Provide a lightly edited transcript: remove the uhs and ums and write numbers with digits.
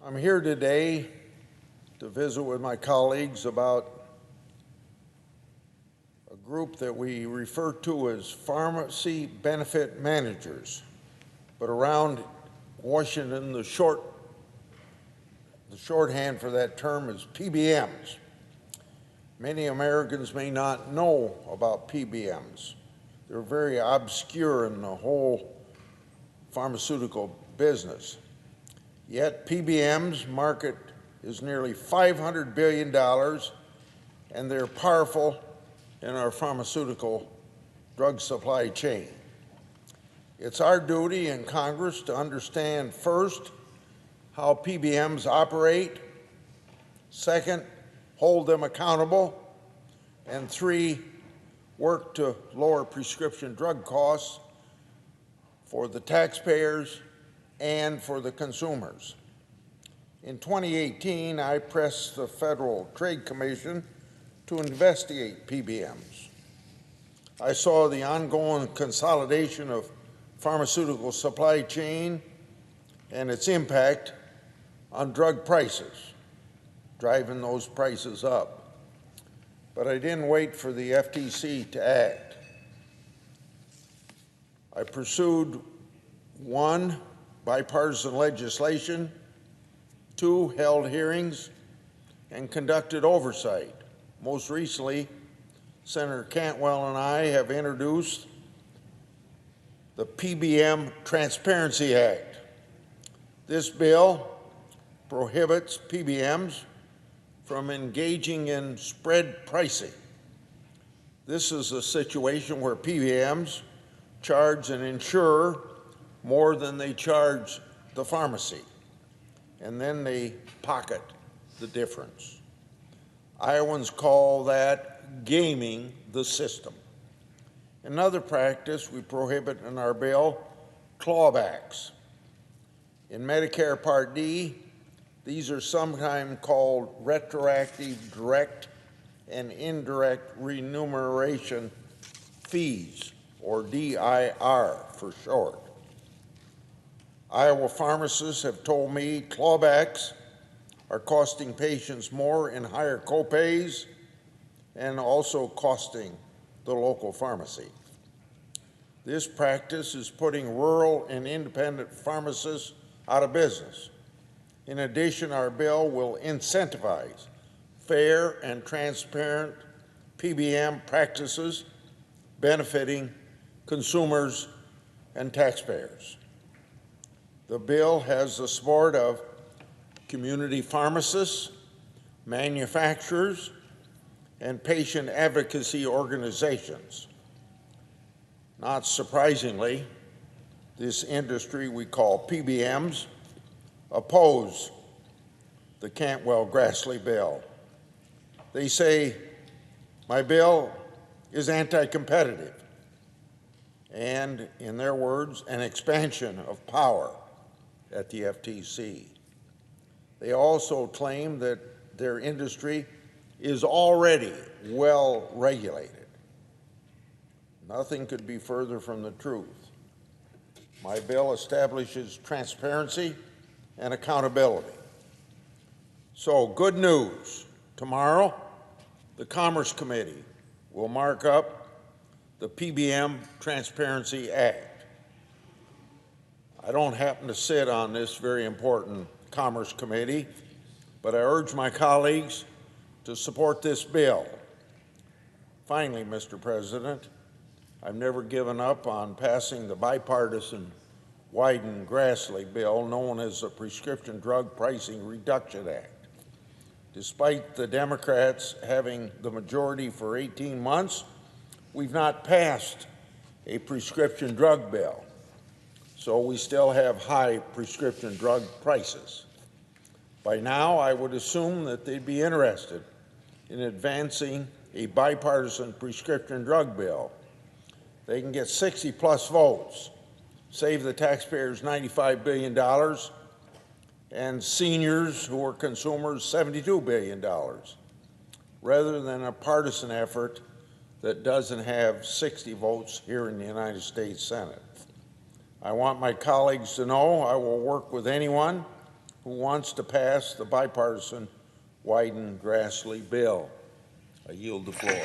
I'm here today to visit with my colleagues about a group that we refer to as pharmacy benefit managers, but around Washington, the shorthand for that term is PBMs. Many Americans may not know about PBMs. They're very obscure in the whole pharmaceutical business. Yet PBM's market is nearly $500 billion, and they're powerful in our pharmaceutical drug supply chain. It's our duty in Congress to understand, first, how PBMs operate, second, hold them accountable, and three, work to lower prescription drug costs for the taxpayers and for the consumers. In 2018, I pressed the Federal Trade Commission to investigate PBMs. I saw the ongoing consolidation of pharmaceutical supply chain and its impact on drug prices, driving those prices up. But I didn't wait for the FTC to act. I pursued one, bipartisan legislation, two, held hearings, and conducted oversight. Most recently, Senator Cantwell and I have introduced the PBM Transparency Act. This bill prohibits PBMs from engaging in spread pricing. This is a situation where PBMs charge an insurer more than they charge the pharmacy, and then they pocket the difference. Iowans call that gaming the system. Another practice we prohibit in our bill, clawbacks. In Medicare Part D, these are sometimes called retroactive direct and indirect remuneration fees, or DIR for short. Iowa pharmacists have told me clawbacks are costing patients more in higher copays and also costing the local pharmacy. This practice is putting rural and independent pharmacists out of business. In addition, our bill will incentivize fair and transparent PBM practices benefiting consumers and taxpayers. The bill has the support of community pharmacists, manufacturers, and patient advocacy organizations. Not surprisingly, this industry we call PBMs oppose the Cantwell-Grassley bill. They say my bill is anti-competitive and, in their words, an expansion of power at the FTC. They also claim that their industry is already well regulated. Nothing could be further from the truth. My bill establishes transparency and accountability. So, good news. Tomorrow, the Commerce Committee will mark up the PBM Transparency Act. I don't happen to sit on this very important Commerce Committee, but I urge my colleagues to support this bill. Finally, Mr. President, I've never given up on passing the bipartisan Wyden-Grassley bill known as the Prescription Drug Pricing Reduction Act. Despite the Democrats having the majority for 18 months, we've not passed a prescription drug bill, so we still have high prescription drug prices. By now, I would assume that they'd be interested in advancing a bipartisan prescription drug bill. They can get 60-plus votes, save the taxpayers $95 billion, and seniors who are consumers $72 billion, rather than a partisan effort that doesn't have 60 votes here in the United States Senate. I want my colleagues to know I will work with anyone who wants to pass the bipartisan Wyden-Grassley bill? I yield the floor.